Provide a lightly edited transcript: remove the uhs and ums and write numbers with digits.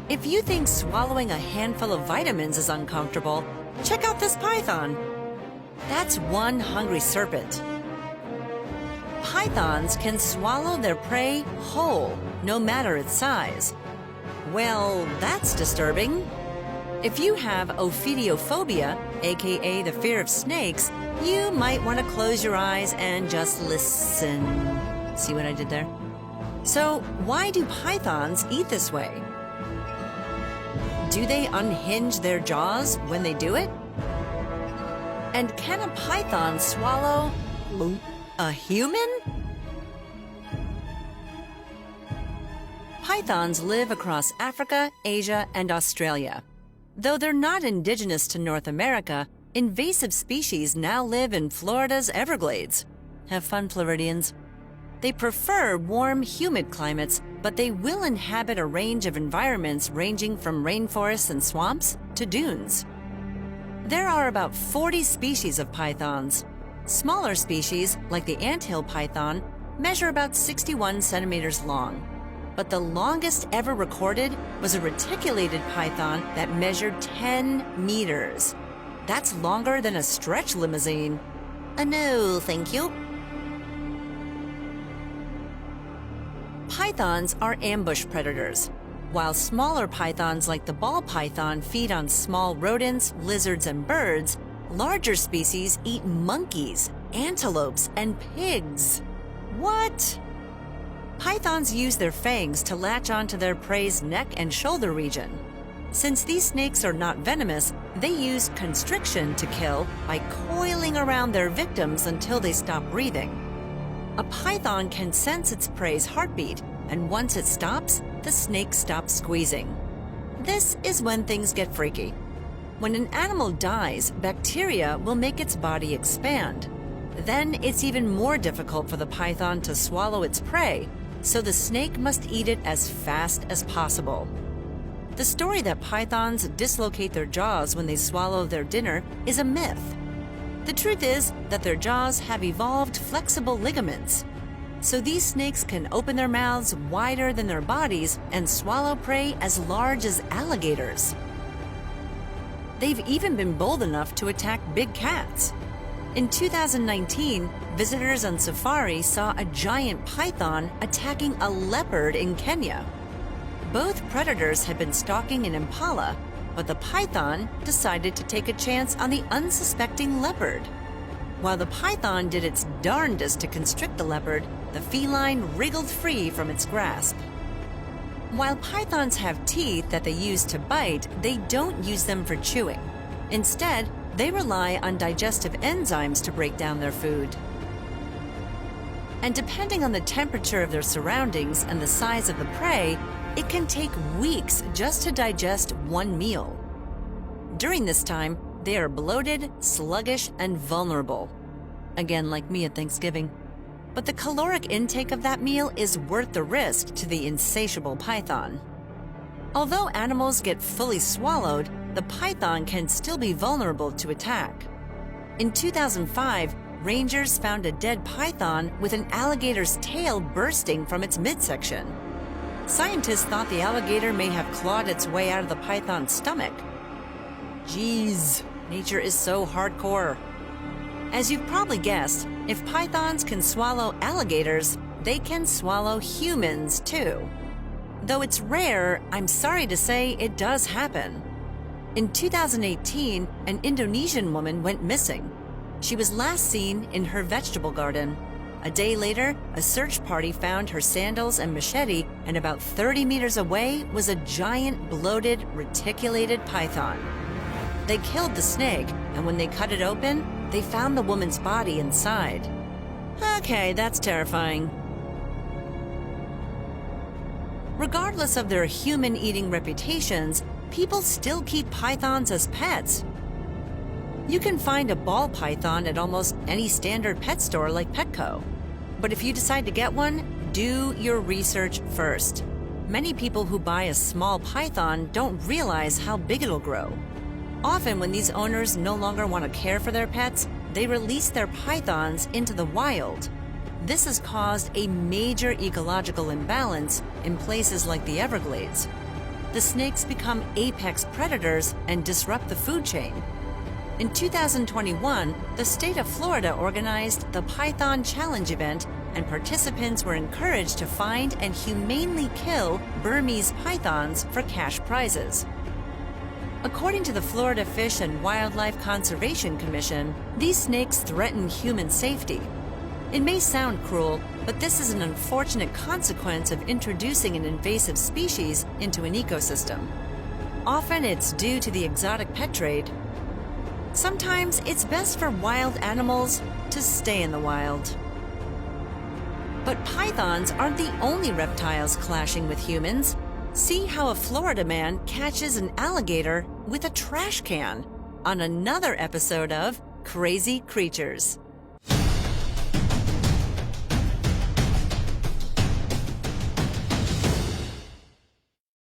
If you think swallowing a handful of vitamins is uncomfortable, check out this python. That's one hungry serpent. Pythons can swallow their prey whole, no matter its size. Well, that's disturbing. If you have ophidiophobia, aka the fear of snakes, you might want to close your eyes and just listen. See what I did there? So, why do pythons eat this way? Do they unhinge their jaws when they do it? And can a python swallow a human? Pythons live across Africa, Asia, and Australia. Though they're not indigenous to North America, invasive species now live in Florida's Everglades. Have fun, Floridians. They prefer warm, humid climates, but they will inhabit a range of environments ranging from rainforests and swamps to dunes. There are about 40 species of pythons. Smaller species, like the anthill python, measure about 61 centimeters long. But the longest ever recorded was a reticulated python that measured 10 meters. That's longer than a stretch limousine. No, thank you. Pythons are ambush predators. While smaller pythons like the ball python feed on small rodents, lizards, and birds, larger species eat monkeys, antelopes, and pigs. What? Pythons use their fangs to latch onto their prey's neck and shoulder region. Since these snakes are not venomous, they use constriction to kill by coiling around their victims until they stop breathing. A python can sense its prey's heartbeat, and once it stops, the snake stops squeezing. This is when things get freaky. When an animal dies, bacteria will make its body expand. Then it's even more difficult for the python to swallow its prey, so the snake must eat it as fast as possible. The story that pythons dislocate their jaws when they swallow their dinner is a myth. The truth is that their jaws have evolved flexible ligaments. So these snakes can open their mouths wider than their bodies and swallow prey as large as alligators. They've even been bold enough to attack big cats. In 2019, visitors on safari saw a giant python attacking a leopard in Kenya. Both predators had been stalking an impala, but the python decided to take a chance on the unsuspecting leopard. While the python did its darndest to constrict the leopard, the feline wriggled free from its grasp. While pythons have teeth that they use to bite, they don't use them for chewing. Instead, they rely on digestive enzymes to break down their food. And depending on the temperature of their surroundings and the size of the prey, it can take weeks just to digest one meal. During this time, they are bloated, sluggish, and vulnerable. Again, like me at Thanksgiving. But the caloric intake of that meal is worth the risk to the insatiable python. Although animals get fully swallowed, the python can still be vulnerable to attack. In 2005, rangers found a dead python with an alligator's tail bursting from its midsection. Scientists thought the alligator may have clawed its way out of the python's stomach. Jeez, nature is so hardcore. As you've probably guessed, if pythons can swallow alligators, they can swallow humans too. Though it's rare, I'm sorry to say it does happen. In 2018, an Indonesian woman went missing. She was last seen in her vegetable garden. A day later, a search party found her sandals and machete, and about 30 meters away was a giant, bloated, reticulated python. They killed the snake, and when they cut it open, they found the woman's body inside. Okay, that's terrifying. Regardless of their human-eating reputations, people still keep pythons as pets. You can find a ball python at almost any standard pet store like Petco. But if you decide to get one, do your research first. Many people who buy a small python don't realize how big it'll grow. Often when these owners no longer want to care for their pets, they release their pythons into the wild. This has caused a major ecological imbalance in places like the Everglades. the snakes become apex predators and disrupt the food chain. In 2021, the state of Florida organized the Python Challenge event, and participants were encouraged to find and humanely kill Burmese pythons for cash prizes. According to the Florida Fish and Wildlife Conservation Commission, these snakes threaten human safety. It may sound cruel, but this is an unfortunate consequence of introducing an invasive species into an ecosystem. Often it's due to the exotic pet trade. Sometimes it's best for wild animals to stay in the wild. But pythons aren't the only reptiles clashing with humans. See how a Florida man catches an alligator with a trash can on another episode of Crazy Creatures.